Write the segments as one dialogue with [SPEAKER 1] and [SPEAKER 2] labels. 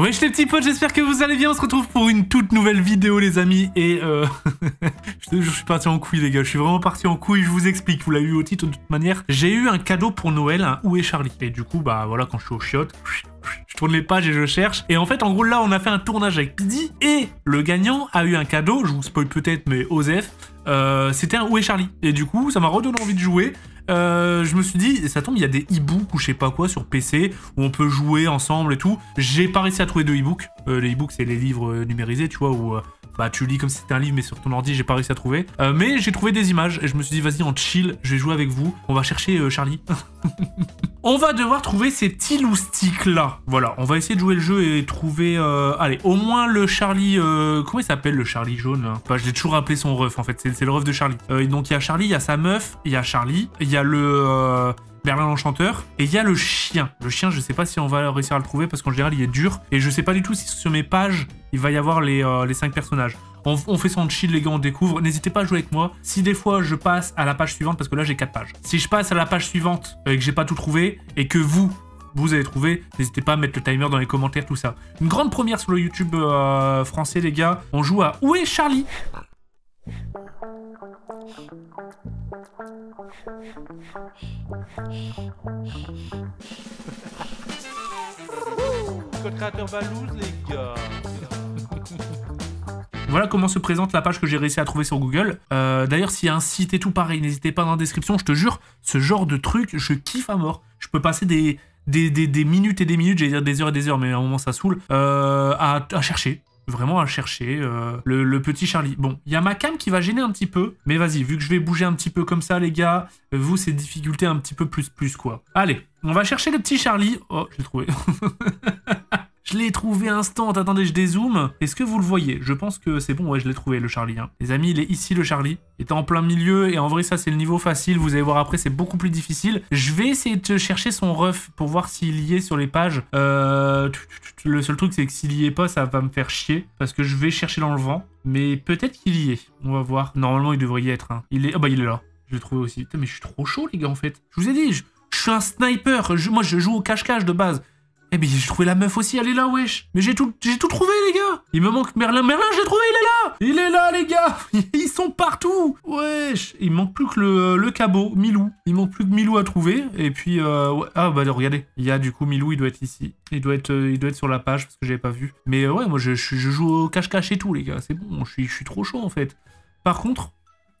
[SPEAKER 1] Wesh les petits potes, j'espère que vous allez bien, on se retrouve pour une toute nouvelle vidéo les amis, et je suis parti en couille les gars, je suis vraiment parti en couille, je vous explique, vous l'avez eu au titre de toute manière. J'ai eu un cadeau pour Noël, un Où est Charlie? Et du coup, bah voilà, quand je suis au chiottes, je tourne les pages et je cherche, et en fait en gros là on a fait un tournage avec Pidi, et le gagnant a eu un cadeau, je vous spoil peut-être mais Osef, c'était un Où est Charlie? Et du coup ça m'a redonné envie de jouer. Je me suis dit, ça tombe, il y a des e-books ou je sais pas quoi sur PC où on peut jouer ensemble et tout. J'ai pas réussi à trouver de e-books. Les e-books, c'est les livres numérisés, tu vois, où bah tu lis comme si c'était un livre, mais sur ton ordi, j'ai pas réussi à trouver. Mais j'ai trouvé des images et je me suis dit, vas-y, en chill, je vais jouer avec vous. On va chercher Charlie. On va devoir trouver ces petits loustiques là. Voilà, on va essayer de jouer le jeu et trouver... allez, au moins le Charlie... comment il s'appelle le Charlie jaune là? Bah, je l'ai toujours appelé son ref en fait, c'est le ref de Charlie. Donc il y a Charlie, il y a sa meuf, il y a Charlie, il y a le... Merlin l'Enchanteur, et il y a le chien. Le chien, je sais pas si on va réussir à le trouver parce qu'en général il est dur, et je sais pas du tout si sur mes pages il va y avoir les 5 personnages. On fait ça en chill les gars, on découvre. N'hésitez pas à jouer avec moi. Si des fois je passe à la page suivante, parce que là j'ai 4 pages. Si je passe à la page suivante et que j'ai pas tout trouvé, et que vous avez trouvé, n'hésitez pas à mettre le timer dans les commentaires, tout ça. Une grande première sur le YouTube français les gars, on joue à Où est Charlie?
[SPEAKER 2] Code créateur Valouz, les gars.
[SPEAKER 1] Voilà comment se présente la page que j'ai réussi à trouver sur Google. D'ailleurs, s'il y a un site et tout pareil, n'hésitez pas dans la description. Je te jure, ce genre de truc, je kiffe à mort. Je peux passer des minutes et des minutes, j'allais dire des heures et des heures, mais à un moment ça saoule, à chercher. Vraiment à chercher le petit Charlie. Bon, il y a ma cam qui va gêner un petit peu, mais vas-y, vu que je vais bouger un petit peu comme ça, les gars, vous, c'est difficulté un petit peu plus, quoi. Allez, on va chercher le petit Charlie. Oh, je l'ai trouvé. Je l'ai trouvé instant. Attendez, je dézoome. Est-ce que vous le voyez? Je pense que c'est bon. Ouais, je l'ai trouvé, le Charlie. Hein. Les amis, il est ici, le Charlie. Il était en plein milieu. Et en vrai, ça, c'est le niveau facile. Vous allez voir après, c'est beaucoup plus difficile. Je vais essayer de chercher son ref pour voir s'il y est sur les pages. Le seul truc, c'est que s'il y est pas, ça va me faire chier. Parce que je vais chercher dans le vent. Mais peut-être qu'il y est. On va voir. Normalement, il devrait y être. Hein. Il est... Oh, bah, il est là. Je l'ai trouvé aussi. Putain, mais je suis trop chaud, les gars, en fait. Je vous ai dit, je suis un sniper. Moi, je joue au cache-cache de base. Eh ben j'ai trouvé la meuf aussi, elle est là, wesh. Mais j'ai tout trouvé, les gars. Il me manque Merlin. Merlin, j'ai trouvé, il est là. Il est là, les gars. Ils sont partout. Wesh. Il manque plus que le cabot, Milou. Il manque plus que Milou à trouver. Et puis, ouais. Ah, bah, regardez. Il y a, du coup, Milou, il doit être ici. Il doit être sur la page, parce que j'avais pas vu. Mais, ouais, moi, je joue au cache-cache et tout, les gars. C'est bon, je suis trop chaud, en fait. Par contre...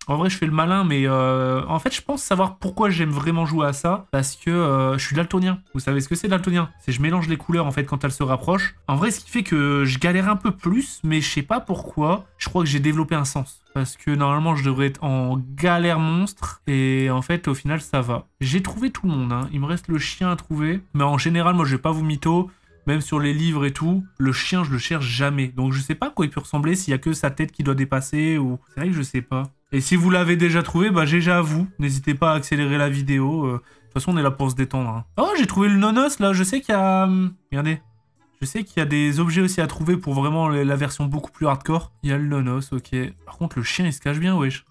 [SPEAKER 1] En vrai, je fais le malin, mais en fait, je pense savoir pourquoi j'aime vraiment jouer à ça. Parce que je suis daltonien. Vous savez ce que c'est, daltonien? C'est je mélange les couleurs, en fait, quand elles se rapprochent. En vrai, ce qui fait que je galère un peu plus, mais je sais pas pourquoi. Je crois que j'ai développé un sens. Parce que normalement, je devrais être en galère monstre. Et en fait, au final, ça va. J'ai trouvé tout le monde, hein. Il me reste le chien à trouver. Mais en général, moi, je vais pas vous mytho. Même sur les livres et tout, le chien, je le cherche jamais. Donc je sais pas à quoi il peut ressembler, s'il y a que sa tête qui doit dépasser ou... C'est vrai que je sais pas. Et si vous l'avez déjà trouvé, bah GG à vous. N'hésitez pas à accélérer la vidéo. De toute façon, on est là pour se détendre. Hein. Oh, j'ai trouvé le nonos, là. Je sais qu'il y a... Regardez. Je sais qu'il y a des objets aussi à trouver pour vraiment la version beaucoup plus hardcore. Il y a le nonos, ok. Par contre, le chien, il se cache bien, wesh.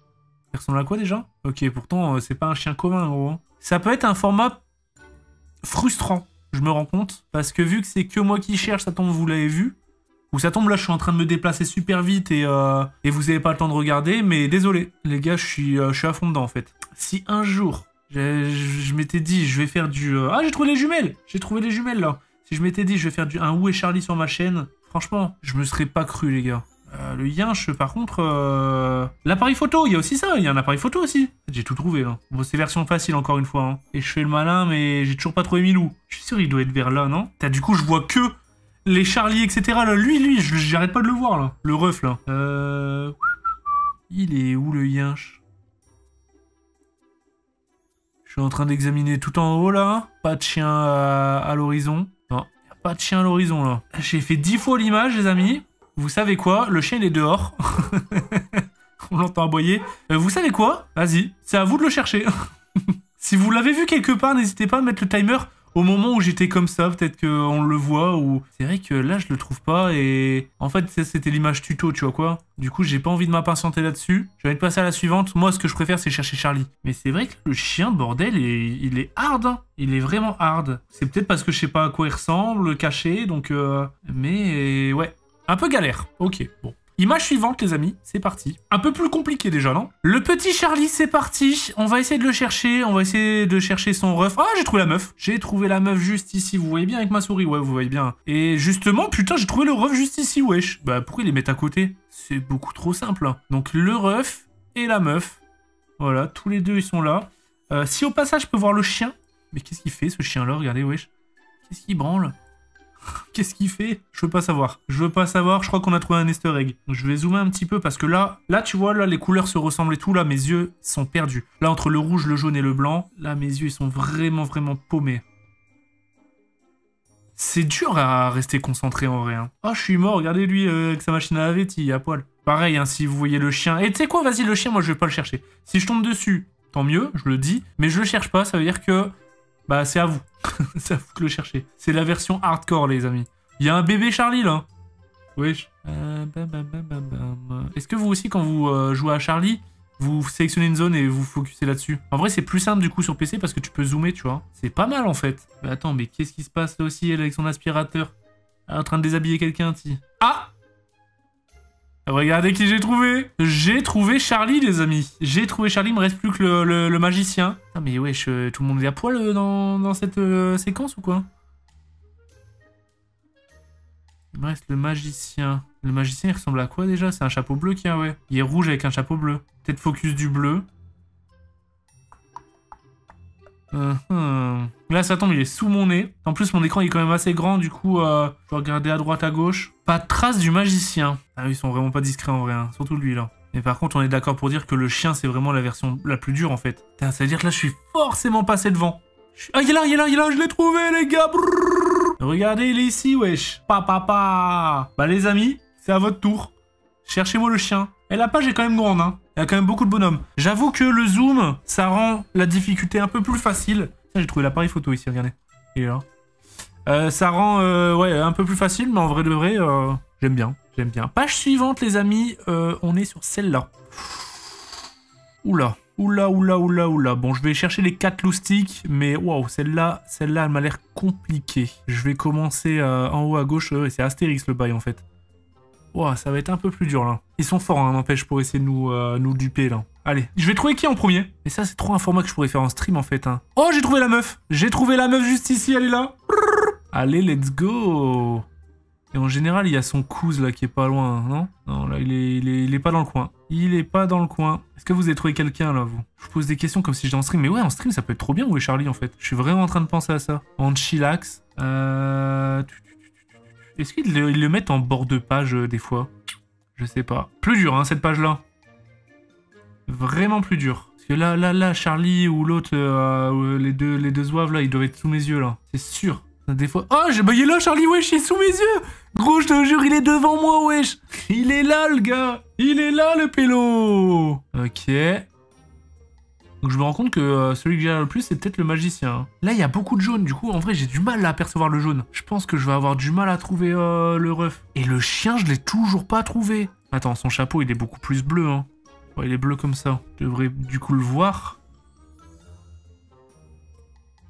[SPEAKER 1] Il ressemble à quoi, déjà? Ok, pourtant, c'est pas un chien commun, gros. Hein. Ça peut être un format frustrant. Je me rends compte, parce que vu que c'est que moi qui cherche, ça tombe, vous l'avez vu. Ou ça tombe, là, je suis en train de me déplacer super vite et vous avez pas le temps de regarder, mais désolé, les gars, je suis à fond dedans, en fait. Si un jour, je m'étais dit, je vais faire du... Ah, j'ai trouvé les jumelles! J'ai trouvé les jumelles, là. Si je m'étais dit, je vais faire un Où est Charlie sur ma chaîne, franchement, je me serais pas cru, les gars. Le yinche, par contre... L'appareil photo, il y a aussi ça, il y a un appareil photo aussi. J'ai tout trouvé, là. Bon, c'est version facile, encore une fois. Hein. Et je fais le malin, mais j'ai toujours pas trouvé Milou. Je suis sûr, il doit être vers là, non? Du coup, je vois que les Charlie, etc. Là. Lui, j'arrête pas de le voir, là. Le ref, là. Il est où, le yinche? Je suis en train d'examiner tout en haut, là. Pas de chien à l'horizon. Non, il n'y a pas de chien à l'horizon, là. J'ai fait 10 fois l'image, les amis. Vous savez quoi? Le chien, il est dehors. On l'entend aboyer. Vous savez quoi? Vas-y, c'est à vous de le chercher. Si vous l'avez vu quelque part, n'hésitez pas à mettre le timer au moment où j'étais comme ça, peut-être qu'on le voit, ou... C'est vrai que là, je le trouve pas, et... En fait, c'était l'image tuto, tu vois quoi. Du coup, j'ai pas envie de m'impatienter là-dessus. Je vais passer à la suivante. Moi, ce que je préfère, c'est chercher Charlie. Mais c'est vrai que le chien, bordel, il est hard, hein. Il est vraiment hard. C'est peut-être parce que je sais pas à quoi il ressemble, caché, donc... Mais, ouais. Un peu galère. Ok, bon. Image suivante, les amis, c'est parti. Un peu plus compliqué déjà, non? Le petit Charlie, c'est parti. On va essayer de le chercher. On va essayer de chercher son ref. Ah, j'ai trouvé la meuf. J'ai trouvé la meuf juste ici. Vous voyez bien avec ma souris? Ouais, vous voyez bien. Et justement, putain, j'ai trouvé le ref juste ici, wesh. Bah, pourquoi ils les mettent à côté? C'est beaucoup trop simple. Hein. Donc, le ref et la meuf. Voilà, tous les deux, ils sont là. Si au passage, je peux voir le chien. Mais qu'est-ce qu'il fait, ce chien-là? Regardez, wesh. Qu'est-ce qu'il branle? Qu'est-ce qu'il fait? Je veux pas savoir. Je veux pas savoir. Je crois qu'on a trouvé un easter egg. Donc, je vais zoomer un petit peu parce que là, tu vois, là, les couleurs se ressemblent et tout. Là, mes yeux sont perdus. Là, entre le rouge, le jaune et le blanc, là, mes yeux, ils sont vraiment, vraiment paumés. C'est dur à rester concentré en vrai. Hein. Oh, je suis mort. Regardez lui avec sa machine à laver, à poil. Pareil, hein, si vous voyez le chien. Et tu sais quoi? Vas-y, le chien, moi, je vais pas le chercher. Si je tombe dessus, tant mieux, je le dis. Mais je le cherche pas. Ça veut dire que... Bah, c'est à vous. C'est à vous de le chercher. C'est la version hardcore, les amis. Il y a un bébé Charlie, là. Wesh. Est-ce que vous aussi, quand vous jouez à Charlie, vous sélectionnez une zone et vous focussez là-dessus? En vrai, c'est plus simple, du coup, sur PC, parce que tu peux zoomer, tu vois. C'est pas mal, en fait. Mais attends, mais qu'est-ce qui se passe, là aussi, elle, avec son aspirateur? Elle est en train de déshabiller quelqu'un, ti. Ah! Regardez qui j'ai trouvé. J'ai trouvé Charlie, les amis. J'ai trouvé Charlie, il me reste plus que le magicien. Ah mais wesh, tout le monde est à poil dans cette séquence ou quoi? Il me reste le magicien. Le magicien, il ressemble à quoi déjà? C'est un chapeau bleu qu'il y a, ouais. Il est rouge avec un chapeau bleu. Peut-être focus du bleu. Là, ça tombe, il est sous mon nez. En plus, mon écran est quand même assez grand, du coup, je vais regarder à droite, à gauche. Pas de trace du magicien. Ah oui, ils sont vraiment pas discrets en vrai, hein. Surtout lui, là. Mais par contre, on est d'accord pour dire que le chien, c'est vraiment la version la plus dure, en fait. Putain, ça veut dire que là, je suis forcément passé devant. Ah, il est là, je l'ai trouvé, les gars. Brrr. Regardez, il est ici, wesh. Papa. Bah, les amis, c'est à votre tour. Cherchez-moi le chien. Et la page est quand même grande, hein. Il y a quand même beaucoup de bonhommes. J'avoue que le zoom, ça rend la difficulté un peu plus facile. J'ai trouvé l'appareil photo ici, regardez. Il est là. Ça rend ouais, un peu plus facile, mais en vrai de vrai, j'aime bien. J'aime bien. Page suivante, les amis, on est sur celle-là. Oula. Oula. Bon, je vais chercher les 4 loustiques, mais waouh, celle-là, elle m'a l'air compliquée. Je vais commencer en haut à gauche. C'est Astérix le bail, en fait. Ouah, ça va être un peu plus dur, là. Ils sont forts, hein, n'empêche, pour essayer de nous duper, là. Allez, je vais trouver qui en premier? Et ça, c'est trop un format que je pourrais faire en stream, en fait. Hein. Oh, j'ai trouvé la meuf! J'ai trouvé la meuf juste ici, elle est là! Allez, let's go! Et en général, il y a son cousin, là, qui est pas loin, non? Non, là, il est pas dans le coin. Il est pas dans le coin. Est-ce que vous avez trouvé quelqu'un, là, vous? Je vous pose des questions comme si j'étais en stream. Mais ouais, en stream, ça peut être trop bien, où est Charlie, en fait? Je suis vraiment en train de penser à ça. En chillax. Est-ce qu'ils le mettent en bord de page des fois? Je sais pas. Plus dur, hein, cette page-là. Vraiment plus dur. Parce que là, Charlie ou l'autre, les deux zouaves, là, ils doivent être sous mes yeux, là. C'est sûr. Des fois... Oh, bah, il est là, Charlie, wesh, il est sous mes yeux. Gros, je te jure, il est devant moi, wesh. Il est là, le gars. Il est là, le pélo. Ok. Donc je me rends compte que celui que j'ai le plus, c'est peut-être le magicien. Là, il y a beaucoup de jaune. Du coup, en vrai, j'ai du mal à apercevoir le jaune. Je pense que je vais avoir du mal à trouver le ref. Et le chien, je l'ai toujours pas trouvé. Attends, son chapeau, il est beaucoup plus bleu. Hein. Ouais, il est bleu comme ça. Je devrais du coup le voir.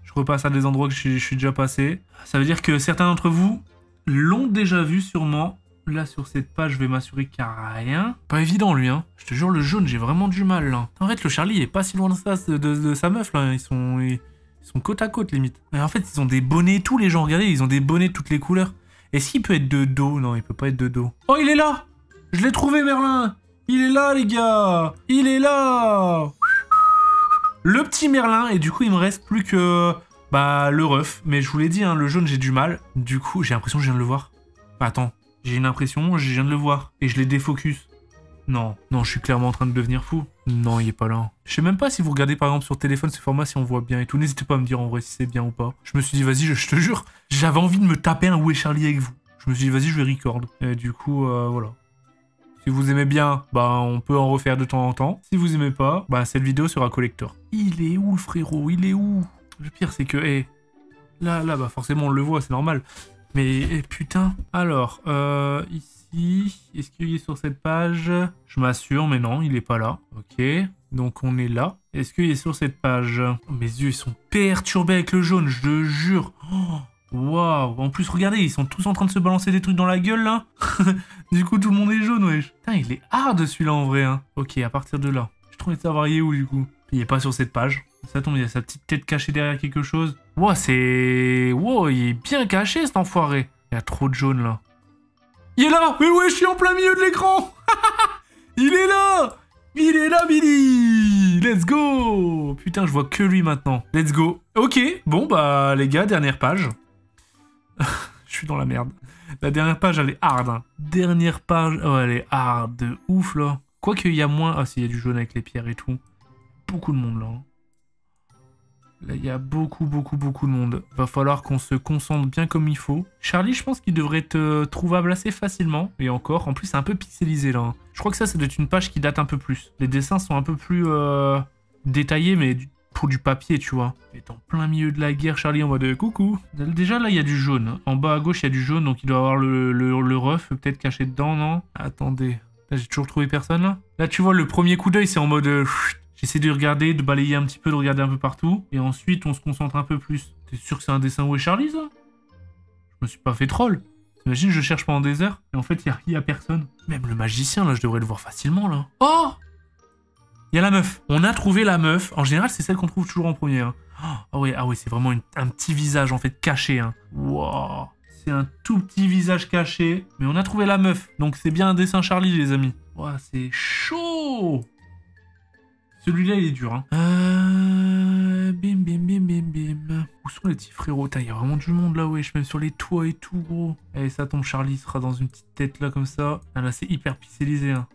[SPEAKER 1] Je repasse à des endroits que je suis déjà passé. Ça veut dire que certains d'entre vous l'ont déjà vu sûrement. Là, sur cette page, je vais m'assurer qu'il n'y a rien. Pas évident, lui, hein. Je te jure, le jaune, j'ai vraiment du mal, là. En fait, le Charlie, il est pas si loin de ça, de sa meuf, là. Ils sont côte à côte, limite. Mais en fait, ils ont des bonnets, tous les gens. Regardez, ils ont des bonnets de toutes les couleurs. Est-ce qu'il peut être de dos? Non, il peut pas être de dos. Oh, il est là! Je l'ai trouvé, Merlin! Il est là, les gars! Il est là! Le petit Merlin, et du coup, il me reste plus que... Bah, le ref. Mais je vous l'ai dit, hein, le jaune, j'ai du mal. Du coup, j'ai l'impression que je viens de le voir. Bah, attends. J'ai une impression, je viens de le voir. Et je l'ai défocus. Non, je suis clairement en train de devenir fou. Non, il est pas là. Je sais même pas si vous regardez par exemple sur téléphone ce format, si on voit bien et tout. N'hésitez pas à me dire en vrai si c'est bien ou pas. Je me suis dit, vas-y, je te jure, j'avais envie de me taper un Où est Charlie avec vous. Je me suis dit, vas-y, je vais record. Et du coup, voilà. Si vous aimez bien, bah on peut en refaire de temps en temps. Si vous aimez pas, bah cette vidéo sera collector. Il est où le frérot? Il est où? Le pire, c'est que, Là, bah forcément on le voit, c'est normal. Mais putain. Alors, ici, est-ce qu'il est sur cette page? Je m'assure, mais non, il est pas là. Ok, donc on est là. Est-ce qu'il est sur cette page? Mes yeux, ils sont perturbés avec le jaune, je te jure. Waouh. En plus, regardez, ils sont tous en train de se balancer des trucs dans la gueule, là. Du coup, tout le monde est jaune, wesh. Putain, il est hard, celui-là, en vrai. Hein. Ok, à partir de là. Je trouve de savoir, il est où, du coup? Il est pas sur cette page. Ça tombe, il y a sa petite tête cachée derrière quelque chose. Wow, c'est... Wow, il est bien caché, cet enfoiré. Il y a trop de jaune, là. Il est là! Mais ouais, je suis en plein milieu de l'écran. Il est là! Il est là, Billy! Let's go! Putain, je vois que lui, maintenant. Let's go. Ok, bon, bah, les gars, dernière page. Je suis dans la merde. La dernière page, elle est hard. Hein. Dernière page... Oh, elle est hard de ouf, là. Quoique, il y a moins... Ah, si, il y a du jaune avec les pierres et tout. Beaucoup de monde, là. Là, il y a beaucoup de monde. Va falloir qu'on se concentre bien comme il faut. Charlie, je pense qu'il devrait être trouvable assez facilement. Et encore, en plus, c'est un peu pixelisé, là. Hein. Je crois que ça doit être une page qui date un peu plus. Les dessins sont un peu plus détaillés, mais pour du papier, tu vois. Il est en plein milieu de la guerre, Charlie, en mode coucou. Déjà, là, il y a du jaune. En bas à gauche, il y a du jaune, donc il doit avoir le ref peut-être caché dedans, non? Attendez. Là, j'ai toujours trouvé personne, là. Là, tu vois, le premier coup d'œil, c'est en mode... J'essaie de regarder, de balayer un petit peu, de regarder un peu partout. Et ensuite, on se concentre un peu plus. T'es sûr que c'est un dessin Où est Charlie, ça? Je me suis pas fait troll. T'imagines, je cherche pendant des heures. Et en fait, il y a personne. Même le magicien, là, je devrais le voir facilement, là. Oh! Il y a la meuf. On a trouvé la meuf. En général, c'est celle qu'on trouve toujours en premier. Hein. Ah ouais, c'est vraiment un petit visage, en fait, caché. Hein. Wow. C'est un tout petit visage caché. Mais on a trouvé la meuf. Donc, c'est bien un dessin Charlie, les amis. Wow, c'est chaud! Celui-là, il est dur, hein. Bim. Où sont les petits frérots? Il y a vraiment du monde là, wesh. Même sur les toits et tout, gros. Allez, ça tombe, Charlie sera dans une petite tête là, comme ça. Ah, là, c'est hyper pixelisé, hein.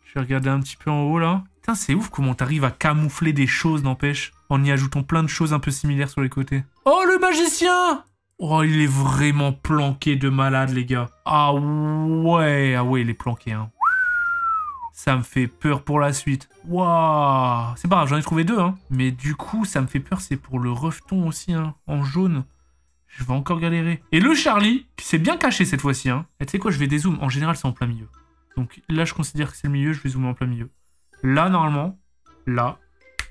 [SPEAKER 1] Je vais regarder un petit peu en haut, là. Putain, c'est ouf comment t'arrives à camoufler des choses, n'empêche. En y ajoutant plein de choses un peu similaires sur les côtés. Oh, le magicien! Oh, il est vraiment planqué de malade, les gars. Ah ouais, il est planqué, hein. Ça me fait peur pour la suite. Waouh. C'est pas grave, j'en ai trouvé 2, hein. Mais du coup, ça me fait peur, c'est pour le refton aussi, hein. En jaune. Je vais encore galérer. Et le Charlie, qui s'est bien caché cette fois-ci, hein. Et tu sais quoi, je vais dézoom. En général, c'est en plein milieu. Donc là, je considère que c'est le milieu, je vais zoomer en plein milieu. Là, normalement, là,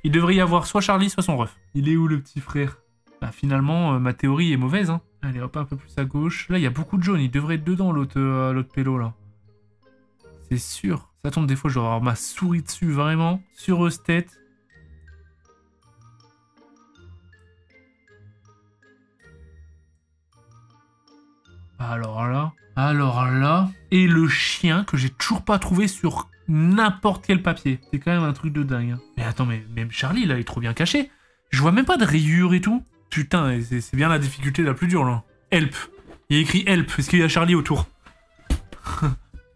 [SPEAKER 1] il devrait y avoir soit Charlie, soit son ref. Il est où, le petit frère? Bah, finalement, ma théorie est mauvaise, hein. Allez, hop, un peu plus à gauche. Là, il y a beaucoup de jaune. Il devrait être dedans, l'autre pélo, là. C'est sûr. Ça tombe, des fois, je vais avoir ma souris dessus, vraiment. Sur tête. Alors là. Et le chien que j'ai toujours pas trouvé sur n'importe quel papier. C'est quand même un truc de dingue. Hein. Mais attends, mais même Charlie, là, il est trop bien caché. Je vois même pas de rayures et tout. Putain, c'est bien la difficulté la plus dure, là. Help. Il y a écrit help. Est-ce qu'il y a Charlie autour?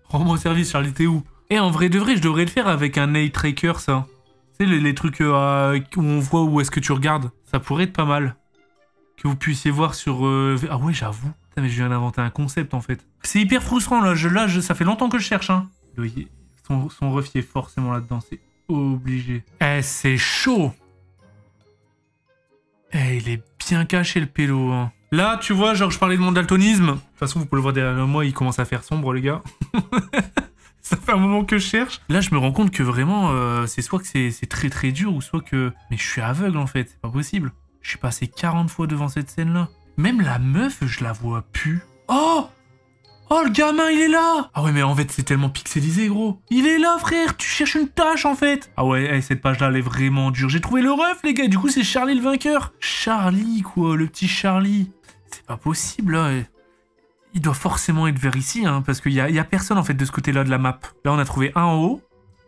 [SPEAKER 1] Rends-moi service, Charlie, t'es où? Et en vrai de vrai, je devrais le faire avec un eye tracker, ça. Tu sais, les trucs où on voit où est-ce que tu regardes. Ça pourrait être pas mal. Que vous puissiez voir sur... Ah ouais, j'avoue. Putain, mais je viens d'inventer un concept, en fait. C'est hyper frustrant, là. Ça fait longtemps que je cherche, hein. Son ref, il est forcément là-dedans. C'est obligé. Eh, c'est chaud. Eh, il est bien caché, le pélo, hein. Là, tu vois, genre, je parlais de mon daltonisme. De toute façon, vous pouvez le voir derrière moi, il commence à faire sombre, les gars. Ça fait un moment que je cherche. Là, je me rends compte que vraiment, c'est soit que c'est très dur, ou soit que... Mais je suis aveugle, en fait. C'est pas possible. Je suis passé 40 fois devant cette scène-là. Même la meuf, je la vois plus. Oh! Oh, le gamin, il est là! Ah ouais, mais en fait, c'est tellement pixelisé, gros. Il est là, frère! Tu cherches une tâche, en fait! Ah ouais, cette page-là, elle est vraiment dure. J'ai trouvé le ref, les gars. Du coup, c'est Charlie le vainqueur. Charlie, quoi. Le petit Charlie. C'est pas possible, là. Il doit forcément être vers ici, hein, parce qu'il y a personne, en fait, de ce côté-là de la map. Là, on a trouvé un en haut.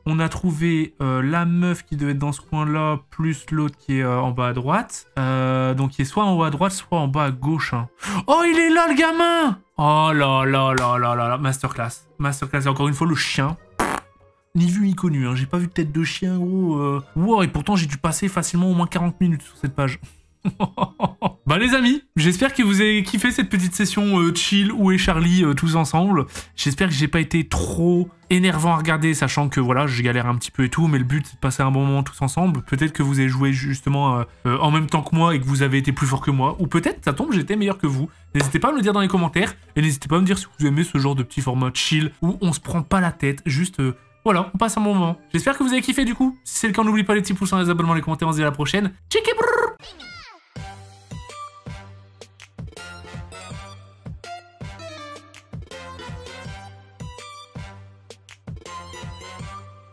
[SPEAKER 1] On a trouvé la meuf qui devait être dans ce coin-là, plus l'autre qui est en bas à droite. Donc, il est soit en haut à droite, soit en bas à gauche. Hein. Oh, il est là, le gamin! Oh là là là là là là. Masterclass. Masterclass. Et encore une fois, le chien. Ni vu ni connu. Hein. J'ai pas vu de tête de chien, gros. Wow, et pourtant, j'ai dû passer facilement au moins 40 minutes sur cette page. Bah les amis, j'espère que vous avez kiffé cette petite session chill où est Charlie tous ensemble. J'espère que j'ai pas été trop énervant à regarder, sachant que voilà, je galère un petit peu et tout, mais le but c'est de passer un bon moment tous ensemble. Peut-être que vous avez joué justement en même temps que moi et que vous avez été plus fort que moi, ou peut-être, ça tombe, j'étais meilleur que vous. N'hésitez pas à me le dire dans les commentaires, et n'hésitez pas à me dire si vous aimez ce genre de petit format chill où on se prend pas la tête, juste... voilà, on passe un bon moment. J'espère que vous avez kiffé du coup. Si c'est le cas, n'oubliez pas les petits pouces, les abonnements, les commentaires, on se dit à la prochaine. Tchiki brrr.